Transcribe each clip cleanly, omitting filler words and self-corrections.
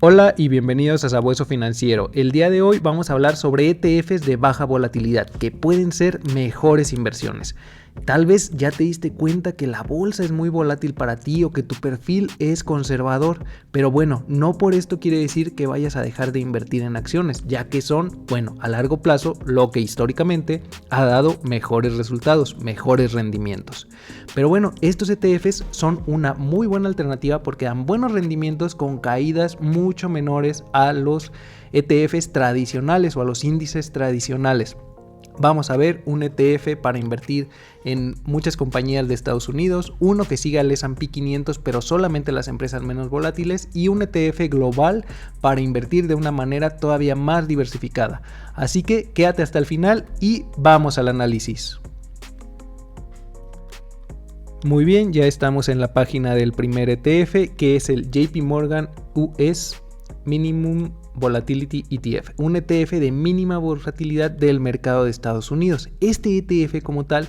Hola y bienvenidos a Sabueso Financiero. El día de hoy vamos a hablar sobre ETFs de baja volatilidad que pueden ser mejores inversiones. Tal vez ya te diste cuenta que la bolsa es muy volátil para ti o que tu perfil es conservador, pero bueno, no por esto quiere decir que vayas a dejar de invertir en acciones, ya que son, a largo plazo lo que históricamente ha dado mejores resultados, mejores rendimientos. Pero bueno, estos ETFs son una muy buena alternativa porque dan buenos rendimientos con caídas mucho menores a los ETFs tradicionales o a los índices tradicionales. Vamos a ver un ETF para invertir en muchas compañías de Estados Unidos, uno que siga el S&P 500 pero solamente las empresas menos volátiles y un ETF global para invertir de una manera todavía más diversificada. Así que quédate hasta el final y vamos al análisis. Muy bien, ya estamos en la página del primer ETF, que es el JP Morgan US Minimum Volatility ETF, un ETF de mínima volatilidad del mercado de Estados Unidos. Este ETF como tal,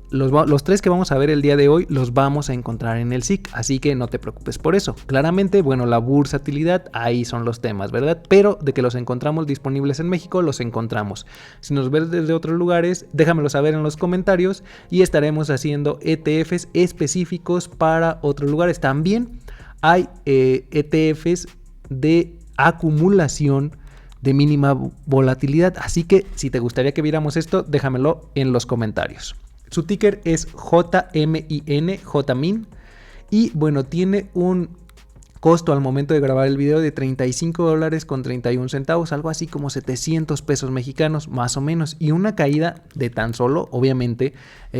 los tres que vamos a ver el día de hoy los vamos a encontrar en el SIC, así que no te preocupes por eso. Claramente, la bursatilidad, ahí son los temas, ¿verdad? Pero de que los encontramos disponibles en México, los encontramos. Si nos ves desde otros lugares, déjamelo saber en los comentarios y estaremos haciendo ETFs específicos para otros lugares. También hay ETFs de acumulación de mínima volatilidad, así que si te gustaría que viéramos esto, déjamelo en los comentarios. Su ticker es JMIN, JMIN, y tiene un costo al momento de grabar el video de $35.31, algo así como 700 pesos mexicanos más o menos, y una caída de tan solo, obviamente,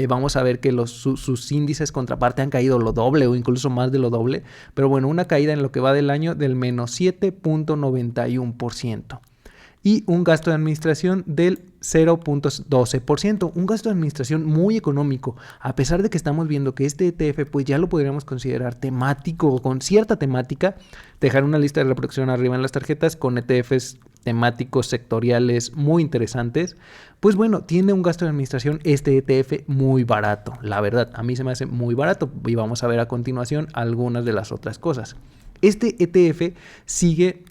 vamos a ver que sus índices contraparte han caído lo doble o incluso más de lo doble, pero una caída en lo que va del año del menos 7.91%. Y un gasto de administración del 0.12%, un gasto de administración muy económico, a pesar de que estamos viendo que este ETF pues ya lo podríamos considerar temático o con cierta temática. Dejar una lista de reproducción arriba en las tarjetas con ETFs temáticos sectoriales muy interesantes. Pues tiene un gasto de administración este ETF muy barato, la verdad, a mí se me hace muy barato y vamos a ver a continuación algunas de las otras cosas. Este ETF sigue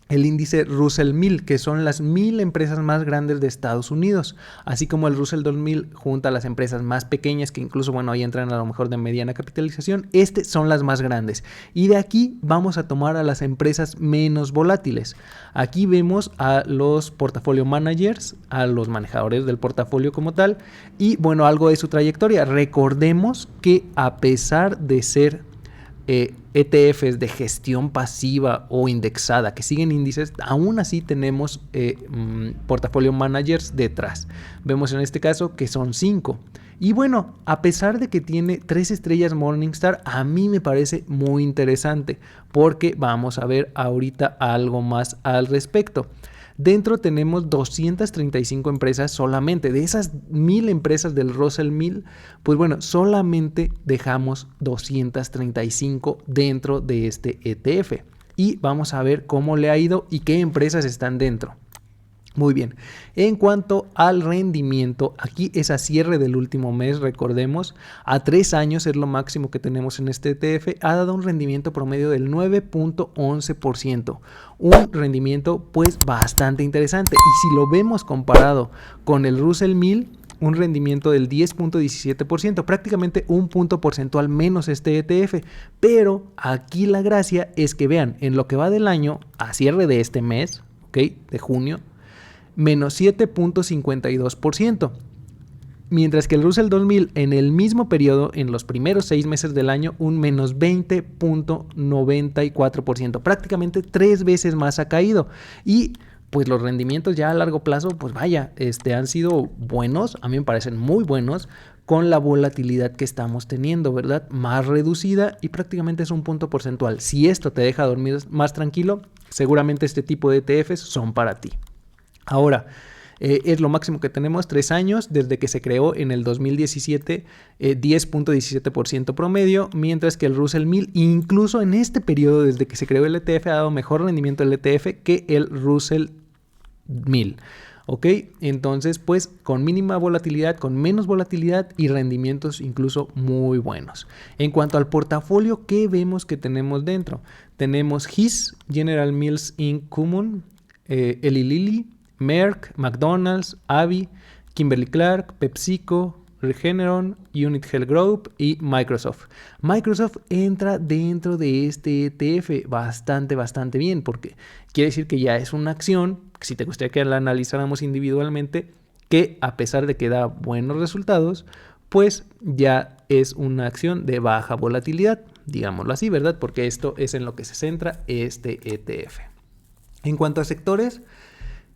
el índice Russell 1000, que son las 1000 empresas más grandes de Estados Unidos, así como el Russell 2000 junta a las empresas más pequeñas, que incluso, ahí entran a lo mejor de mediana capitalización. Son las más grandes. Y de aquí vamos a tomar a las empresas menos volátiles. Aquí vemos a los portafolio managers, a los manejadores del portafolio como tal, y algo de su trayectoria. Recordemos que a pesar de ser ETFs de gestión pasiva o indexada que siguen índices, aún así tenemos portafolio managers detrás. Vemos en este caso que son 5. Y a pesar de que tiene 3 estrellas Morningstar, a mí me parece muy interesante porque vamos a ver ahorita algo más al respecto. Dentro tenemos 235 empresas solamente. De esas 1000 empresas del Russell 1000, solamente dejamos 235 dentro de este ETF. Y vamos a ver cómo le ha ido y qué empresas están dentro. Muy bien, en cuanto al rendimiento, aquí es a cierre del último mes, recordemos, a 3 años es lo máximo que tenemos en este ETF, ha dado un rendimiento promedio del 9.11%, un rendimiento bastante interesante, y si lo vemos comparado con el Russell 1000, un rendimiento del 10.17%, prácticamente un punto porcentual menos este ETF, pero aquí la gracia es que vean, en lo que va del año, a cierre de este mes, de junio, menos 7.52%, mientras que el Russell 2000 en el mismo periodo, en los primeros 6 meses del año, un menos 20.94%, prácticamente 3 veces más ha caído. Y los rendimientos ya a largo plazo, han sido buenos, a mí me parecen muy buenos, con la volatilidad que estamos teniendo, ¿verdad? Más reducida y prácticamente es un punto porcentual. Si esto te deja dormir más tranquilo, seguramente este tipo de ETFs son para ti. Ahora, es lo máximo que tenemos, 3 años, desde que se creó en el 2017, 10.17% promedio, mientras que el Russell 1000, incluso en este periodo, desde que se creó el ETF, ha dado mejor rendimiento el ETF que el Russell 1000. ¿Ok? Entonces, pues con mínima volatilidad, con menos volatilidad y rendimientos incluso muy buenos. En cuanto al portafolio, ¿qué vemos que tenemos dentro? Tenemos His, General Mills Inc. Common, Eli Lilly, Merck, McDonald's, Avi, Kimberly-Clark, PepsiCo, Regeneron, Unit Health Group y Microsoft. Microsoft entra dentro de este ETF bastante bien, porque quiere decir que ya es una acción, si te gustaría que la analizáramos individualmente, que a pesar de que da buenos resultados, pues ya es una acción de baja volatilidad, digámoslo así, ¿verdad? Porque esto es en lo que se centra este ETF. En cuanto a sectores,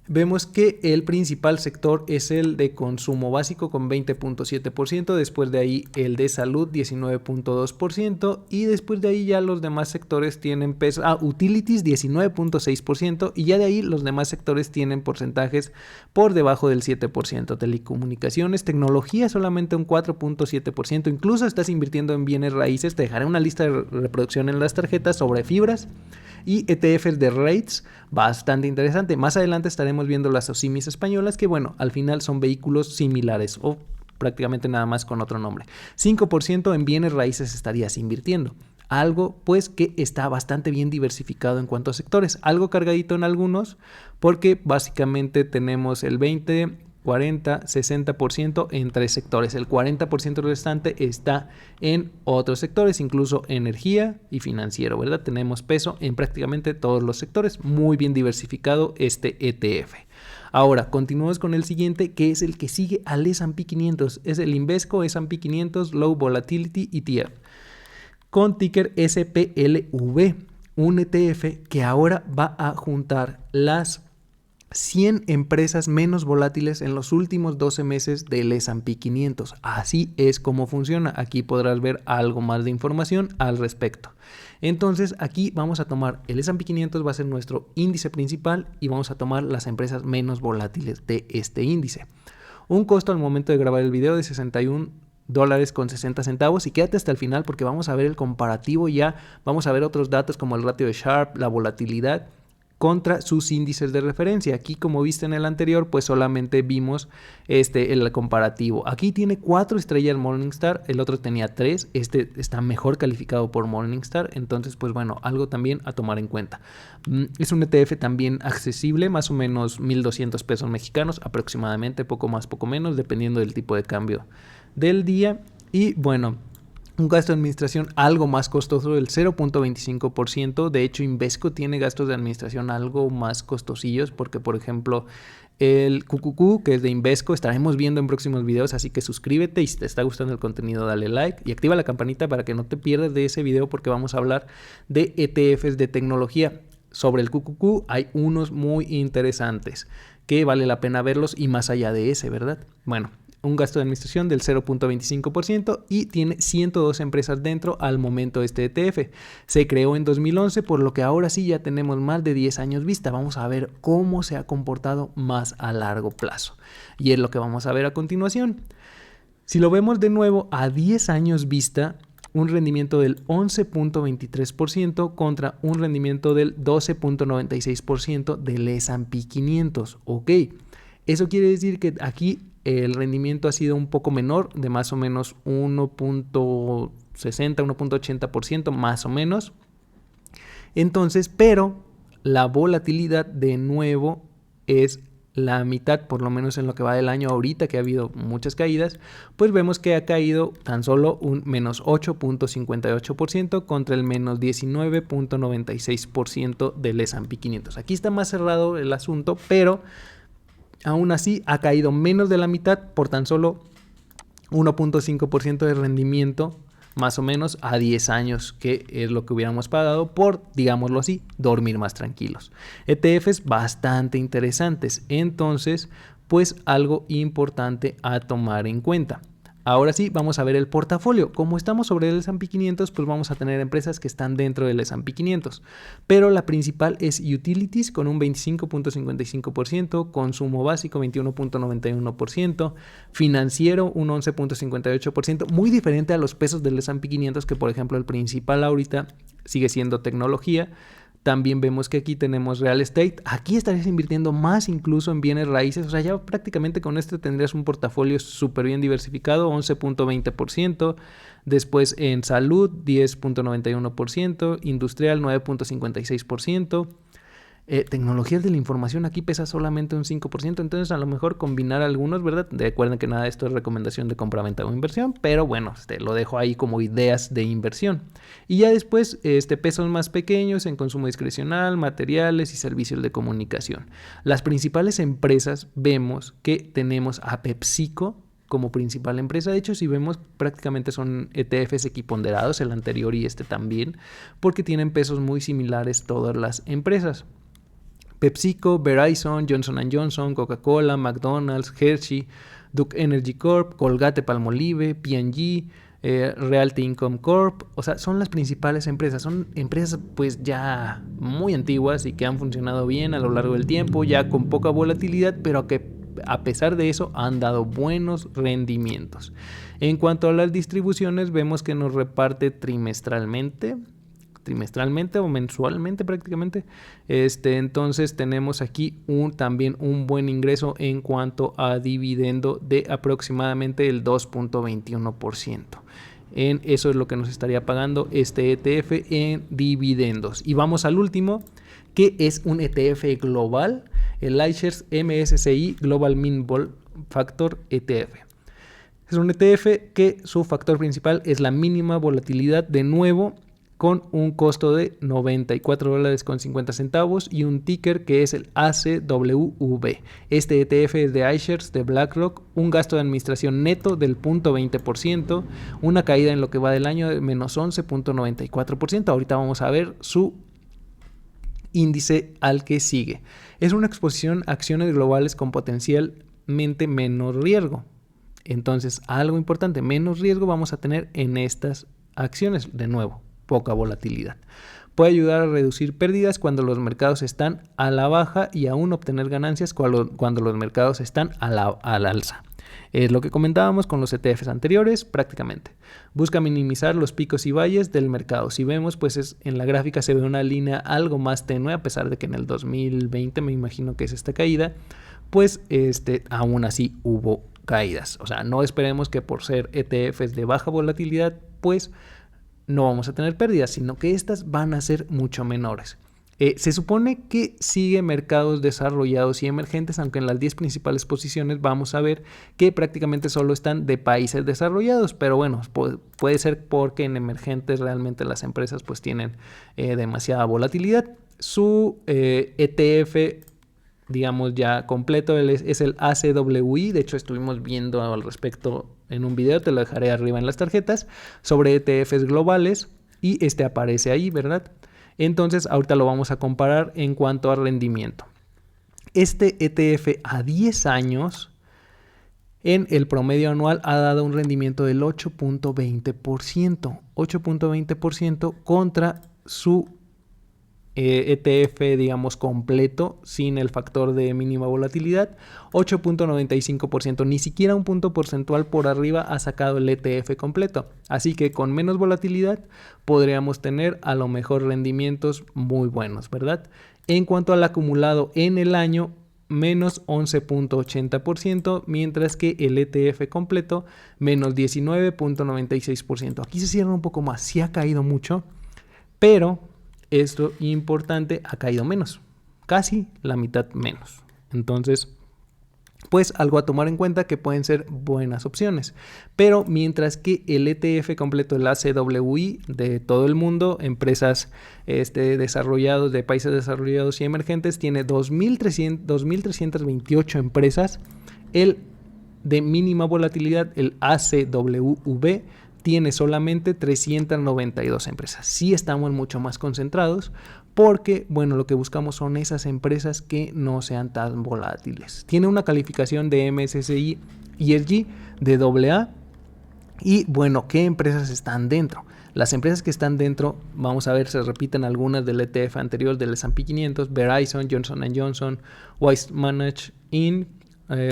vemos que el principal sector es el de consumo básico con 20.7%, después de ahí el de salud 19.2% y después de ahí ya los demás sectores tienen peso, utilities 19.6% y ya de ahí los demás sectores tienen porcentajes por debajo del 7%, telecomunicaciones, tecnología solamente un 4.7%, incluso estás invirtiendo en bienes raíces, te dejaré una lista de reproducción en las tarjetas sobre fibras y ETFs de rates, bastante interesante. Más adelante estaremos viendo las OSIMIs españolas, que bueno, al final son vehículos similares o prácticamente nada más con otro nombre. 5% en bienes raíces estarías invirtiendo. Algo pues que está bastante bien diversificado en cuanto a sectores. Algo cargadito en algunos porque básicamente tenemos el 20, 40, 60% en 3 sectores. El 40% restante está en otros sectores, incluso energía y financiero, ¿verdad? Tenemos peso en prácticamente todos los sectores. Muy bien diversificado este ETF. Ahora, continuamos con el siguiente, que es el que sigue al S&P 500. Es el Invesco S&P 500 Low Volatility ETF, con ticker SPLV. Un ETF que ahora va a juntar las 100 empresas menos volátiles en los últimos 12 meses del S&P 500. Así es como funciona. Aquí podrás ver algo más de información al respecto. Entonces aquí vamos a tomar el S&P 500, va a ser nuestro índice principal y vamos a tomar las empresas menos volátiles de este índice. Un costo al momento de grabar el video de $61.60 y quédate hasta el final porque vamos a ver el comparativo ya, vamos a ver otros datos como el ratio de Sharpe, la volatilidad contra sus índices de referencia. Aquí, como viste en el anterior, pues solamente vimos el comparativo. Aquí tiene 4 estrellas Morningstar, el otro tenía 3, este está mejor calificado por Morningstar, entonces pues bueno, algo también a tomar en cuenta. Es un ETF también accesible, más o menos 1,200 pesos mexicanos aproximadamente, poco más, poco menos, dependiendo del tipo de cambio del día. Y bueno, un gasto de administración algo más costoso del 0.25%. De hecho, Invesco tiene gastos de administración algo más costosillos porque, por ejemplo, el QQQ, que es de Invesco, estaremos viendo en próximos videos, así que suscríbete y si te está gustando el contenido dale like y activa la campanita para que no te pierdas de ese video porque vamos a hablar de ETFs de tecnología. Sobre el QQQ hay unos muy interesantes que vale la pena verlos y más allá de ese, ¿verdad? Bueno, un gasto de administración del 0.25% y tiene 102 empresas dentro al momento de este ETF. Se creó en 2011, por lo que ahora sí ya tenemos más de 10 años vista. Vamos a ver cómo se ha comportado más a largo plazo. Y es lo que vamos a ver a continuación. Si lo vemos de nuevo a 10 años vista, un rendimiento del 11.23% contra un rendimiento del 12.96% del S&P 500. Ok, eso quiere decir que aquí el rendimiento ha sido un poco menor, de más o menos 1.60, 1.80% más o menos. Entonces, pero la volatilidad de nuevo es la mitad, por lo menos en lo que va del año ahorita, que ha habido muchas caídas, pues vemos que ha caído tan solo un menos 8.58% contra el menos 19.96% del S&P 500. Aquí está más cerrado el asunto, pero aún así ha caído menos de la mitad por tan solo 1.5% de rendimiento más o menos a 10 años, que es lo que hubiéramos pagado por, digámoslo así, dormir más tranquilos. ETFs bastante interesantes, entonces pues algo importante a tomar en cuenta. Ahora sí, vamos a ver el portafolio. Como estamos sobre el S&P 500, pues vamos a tener empresas que están dentro del S&P 500. Pero la principal es Utilities con un 25.55%, consumo básico 21.91%, financiero un 11.58%, muy diferente a los pesos del S&P 500, que por ejemplo el principal ahorita sigue siendo tecnología, También vemos que aquí tenemos real estate. Aquí estarías invirtiendo más incluso en bienes raíces. O sea, ya prácticamente con esto tendrías un portafolio súper bien diversificado, 11.20%. Después en salud, 10.91%. Industrial, 9.56%. Tecnologías de la información aquí pesa solamente un 5%, entonces a lo mejor combinar algunos, ¿verdad? Recuerden que nada de esto es recomendación de compra, venta o inversión, pero bueno, lo dejo ahí como ideas de inversión. Y ya después, pesos más pequeños en consumo discrecional, materiales y servicios de comunicación. Las principales empresas, vemos que tenemos a PepsiCo como principal empresa. De hecho, si vemos, prácticamente son ETFs equiponderados, el anterior y este también, porque tienen pesos muy similares todas las empresas. PepsiCo, Verizon, Johnson & Johnson, Coca-Cola, McDonald's, Hershey, Duke Energy Corp, Colgate-Palmolive, P&G, Realty Income Corp. O sea, son las principales empresas. Son empresas pues ya muy antiguas y que han funcionado bien a lo largo del tiempo, ya con poca volatilidad, pero que a pesar de eso han dado buenos rendimientos. En cuanto a las distribuciones, vemos que nos reparte trimestralmente o mensualmente prácticamente. Entonces tenemos aquí también un buen ingreso en cuanto a dividendo de aproximadamente el 2.21%. Eso es lo que nos estaría pagando este ETF en dividendos. Y vamos al último, que es un ETF global, el iShares MSCI Global Min Vol Factor ETF. Es un ETF que su factor principal es la mínima volatilidad, de nuevo, con un costo de $94.50 y un ticker que es el ACWV. Este ETF es de iShares de BlackRock, un gasto de administración neto del 0.20%, una caída en lo que va del año de menos 11.94%. Ahorita vamos a ver su índice al que sigue. Es una exposición a acciones globales con potencialmente menos riesgo. Entonces, algo importante, menos riesgo vamos a tener en estas acciones, de nuevo. Poca volatilidad. Puede ayudar a reducir pérdidas cuando los mercados están a la baja y aún obtener ganancias cuando los mercados están al alza. Es lo que comentábamos con los ETFs anteriores prácticamente. Busca minimizar los picos y valles del mercado. Si vemos, pues en la gráfica se ve una línea algo más tenue, a pesar de que en el 2020 me imagino que es esta caída, pues aún así hubo caídas. O sea, no esperemos que por ser ETFs de baja volatilidad, pues no vamos a tener pérdidas, sino que estas van a ser mucho menores. Se supone que sigue mercados desarrollados y emergentes, aunque en las 10 principales posiciones vamos a ver que prácticamente solo están de países desarrollados, pero bueno, puede ser porque en emergentes realmente las empresas pues tienen demasiada volatilidad. Su ETF, digamos ya completo, es el ACWI. De hecho estuvimos viendo al respecto en un video, te lo dejaré arriba en las tarjetas, sobre ETFs globales, y aparece ahí, ¿verdad? Entonces ahorita lo vamos a comparar en cuanto a rendimiento. Este ETF a 10 años en el promedio anual ha dado un rendimiento del 8.20% contra su ETF, digamos, completo, sin el factor de mínima volatilidad, 8.95%. Ni siquiera un punto porcentual por arriba ha sacado el ETF completo. Así que con menos volatilidad podríamos tener a lo mejor rendimientos muy buenos, ¿verdad? En cuanto al acumulado en el año, menos 11.80%, mientras que el ETF completo, menos 19.96%. Aquí se cierra un poco más, sí ha caído mucho, pero esto importante, ha caído menos, casi la mitad menos. Entonces, pues algo a tomar en cuenta que pueden ser buenas opciones. Pero mientras que el ETF completo, el ACWI de todo el mundo, empresas desarrollados, de países desarrollados y emergentes, tiene 2.328 empresas. El de mínima volatilidad, el ACWV, tiene solamente 392 empresas. Sí estamos mucho más concentrados porque, bueno, lo que buscamos son esas empresas que no sean tan volátiles. Tiene una calificación de MSCI ESG de AA. Y, bueno, ¿qué empresas están dentro? Las empresas que están dentro, vamos a ver, se repiten algunas del ETF anterior del S&P 500, Verizon, Johnson & Johnson, Waste Management Inc.,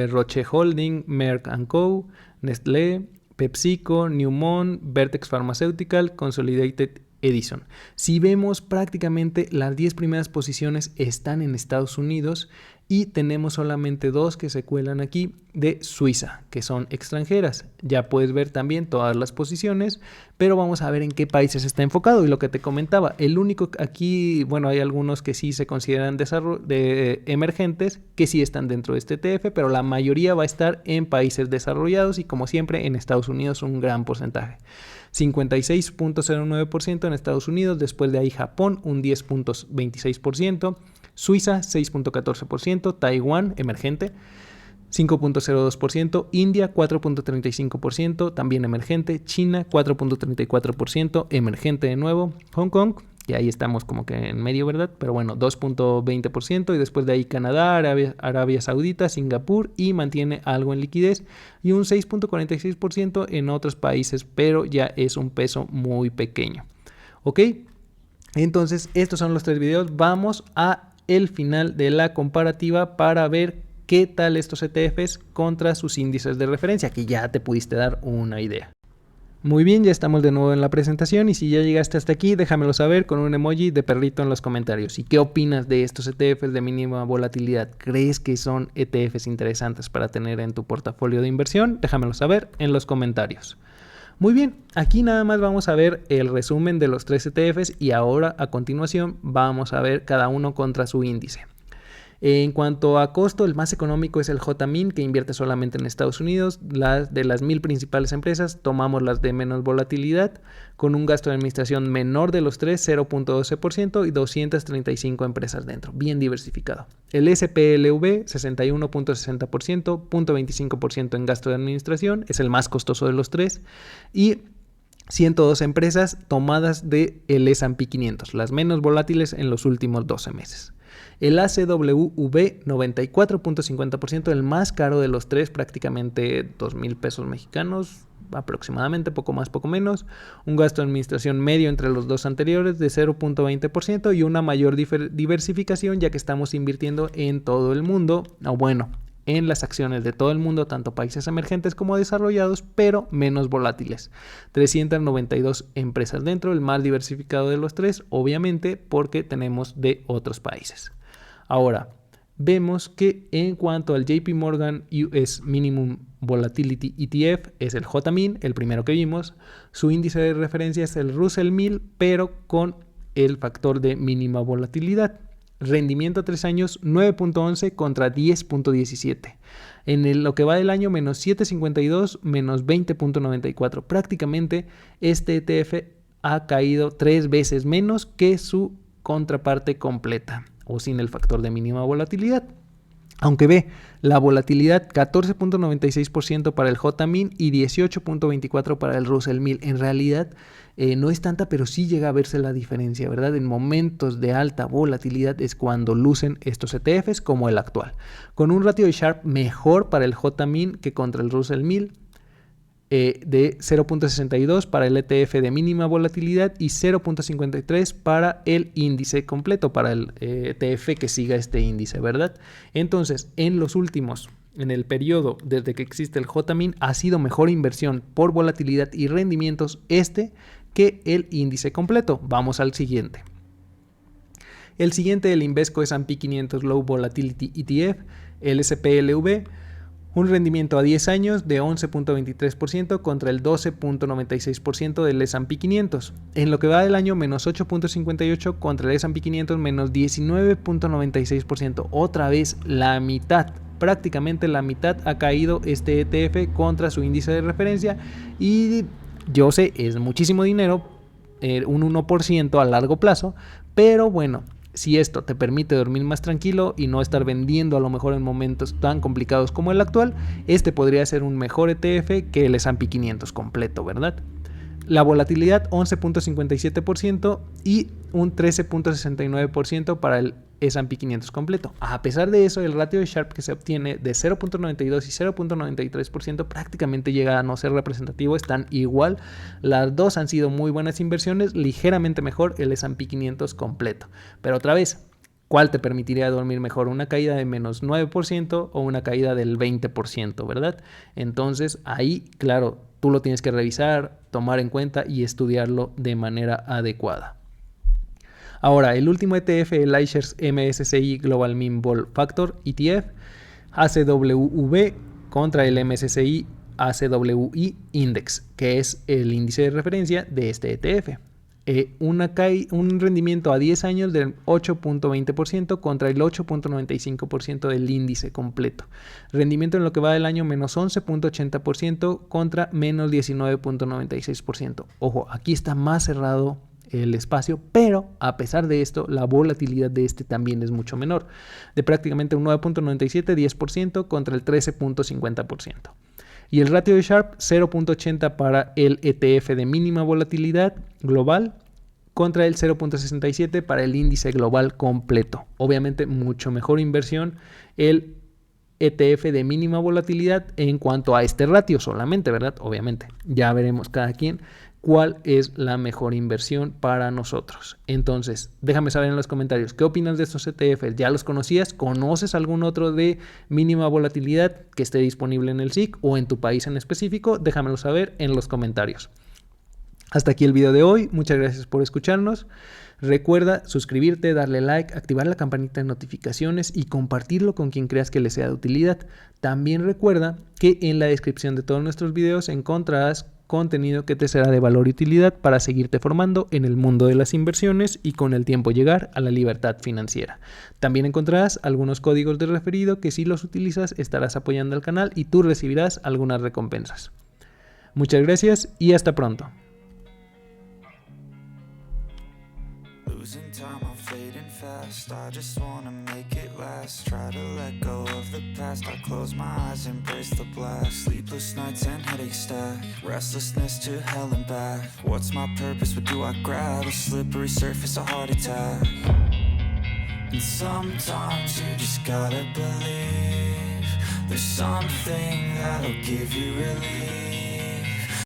Roche Holding, Merck & Co., Nestlé, PepsiCo, Newmont, Vertex Pharmaceutical, Consolidated Edison. Si vemos, prácticamente las 10 primeras posiciones están en Estados Unidos y tenemos solamente 2 que se cuelan aquí de Suiza, que son extranjeras. Ya puedes ver también todas las posiciones, pero vamos a ver en qué países está enfocado. Y lo que te comentaba, el único aquí, bueno, hay algunos que sí se consideran emergentes, que sí están dentro de este ETF, pero la mayoría va a estar en países desarrollados y, como siempre, en Estados Unidos un gran porcentaje. 56.09% en Estados Unidos, después de ahí Japón un 10.26%, Suiza 6.14%, Taiwán emergente 5.02%, India 4.35%, también emergente, China 4.34%, emergente de nuevo, Hong Kong, y ahí estamos como que en medio, ¿verdad? Pero bueno, 2.20%, y después de ahí Canadá, Arabia Saudita, Singapur, y mantiene algo en liquidez, y un 6.46% en otros países, pero ya es un peso muy pequeño. ¿Ok? Entonces, estos son los 3 videos. Vamos a el final de la comparativa para ver qué tal estos ETFs contra sus índices de referencia, que ya te pudiste dar una idea. Muy bien, ya estamos de nuevo en la presentación, y si ya llegaste hasta aquí, déjamelo saber con un emoji de perrito en los comentarios. ¿Y qué opinas de estos ETFs de mínima volatilidad? ¿Crees que son ETFs interesantes para tener en tu portafolio de inversión? Déjamelo saber en los comentarios. Muy bien, aquí nada más vamos a ver el resumen de los 3 ETFs, y ahora a continuación vamos a ver cada uno contra su índice. En cuanto a costo, el más económico es el JMIN, que invierte solamente en Estados Unidos. De las 1000 principales empresas, tomamos las de menos volatilidad, con un gasto de administración menor de los 3, 0.12%, y 235 empresas dentro, bien diversificado. El SPLV, 61.60%, 0.25% en gasto de administración, es el más costoso de los 3, y 102 empresas tomadas del S&P 500, las menos volátiles en los últimos 12 meses. El ACWV, 94.50%, el más caro de los 3, prácticamente 2,000 pesos mexicanos, aproximadamente, poco más, poco menos. Un gasto de administración medio entre los 2 anteriores de 0.20%, y una mayor diversificación, ya que estamos invirtiendo en todo el mundo, en las acciones de todo el mundo, tanto países emergentes como desarrollados, pero menos volátiles. 392 empresas dentro, el más diversificado de los 3, obviamente, porque tenemos de otros países. Ahora, vemos que en cuanto al JP Morgan US Minimum Volatility ETF, es el JMIN, el primero que vimos. Su índice de referencia es el Russell 1000, pero con el factor de mínima volatilidad. Rendimiento a 3 años, 9.11 contra 10.17. En lo que va del año, menos 7.52, menos 20.94. Prácticamente este ETF ha caído 3 veces menos que su contraparte completa, o sin el factor de mínima volatilidad. Aunque ve la volatilidad, 14.96% para el JMIN y 18.24% para el Russell 1000. En realidad no es tanta, pero sí llega a verse la diferencia, ¿verdad? En momentos de alta volatilidad es cuando lucen estos ETFs, como el actual, con un ratio de Sharpe mejor para el JMIN que contra el Russell 1000, de 0.62 para el ETF de mínima volatilidad y 0.53 para el índice completo, para el ETF que siga este índice, ¿verdad? Entonces, en el periodo desde que existe el JMIN, ha sido mejor inversión por volatilidad y rendimientos que el índice completo. Vamos al siguiente. El siguiente, el Invesco S&P 500 Low Volatility ETF, el SPLV, un rendimiento a 10 años de 11.23% contra el 12.96% del S&P 500. En lo que va del año, menos 8.58 contra el S&P 500, menos 19.96%. Otra vez la mitad, prácticamente la mitad ha caído este ETF contra su índice de referencia. Y yo sé, es muchísimo dinero, un 1% a largo plazo, pero bueno, si esto te permite dormir más tranquilo y no estar vendiendo a lo mejor en momentos tan complicados como el actual, este podría ser un mejor ETF que el S&P 500 completo, ¿verdad? La volatilidad, 11.57% y un 13.69% para el S&P 500 completo. A pesar de eso, el ratio de Sharpe que se obtiene de 0.92 y 0.93% prácticamente llega a no ser representativo, están igual. Las dos han sido muy buenas inversiones, ligeramente mejor el S&P 500 completo. Pero otra vez, ¿cuál te permitiría dormir mejor? ¿Una caída de menos 9% o una caída del 20%, verdad? Entonces ahí, claro, tú lo tienes que revisar, tomar en cuenta y estudiarlo de manera adecuada. Ahora, el último ETF, el iShares MSCI Global Min Vol Factor ETF, ACWV contra el MSCI ACWI Index, que es el índice de referencia de este ETF. Un rendimiento a 10 años del 8.20% contra el 8.95% del índice completo. Rendimiento en lo que va del año menos 11.80% contra menos 19.96%. Ojo, aquí está más cerrado el espacio, pero a pesar de esto, la volatilidad de este también es mucho menor, de prácticamente un 9.97, 10% contra el 13.50%. Y el ratio de Sharpe, 0.80 para el ETF de mínima volatilidad global contra el 0.67 para el índice global completo. Obviamente mucho mejor inversión el ETF de mínima volatilidad en cuanto a este ratio solamente, ¿verdad? Obviamente, ya veremos cada quien cuál es la mejor inversión para nosotros. Entonces, déjame saber en los comentarios qué opinas de estos ETFs. ¿Ya los conocías? ¿Conoces algún otro de mínima volatilidad que esté disponible en el SIC o en tu país en específico? Déjamelo saber en los comentarios. Hasta aquí el video de hoy. Muchas gracias por escucharnos. Recuerda suscribirte, darle like, activar la campanita de notificaciones y compartirlo con quien creas que le sea de utilidad. También recuerda que en la descripción de todos nuestros videos encontrarás contenido que te será de valor y utilidad para seguirte formando en el mundo de las inversiones y con el tiempo llegar a la libertad financiera. También encontrarás algunos códigos de referido que si los utilizas estarás apoyando al canal y tú recibirás algunas recompensas. Muchas gracias y hasta pronto. Losing time, I'm fading fast. I just wanna make it last. Try to let go of the past. I close my eyes, embrace the blast. Sleepless nights and headaches stack. Restlessness to hell and back. What's my purpose? What do I grab? A slippery surface, a heart attack. And sometimes you just gotta believe there's something that'll give you relief.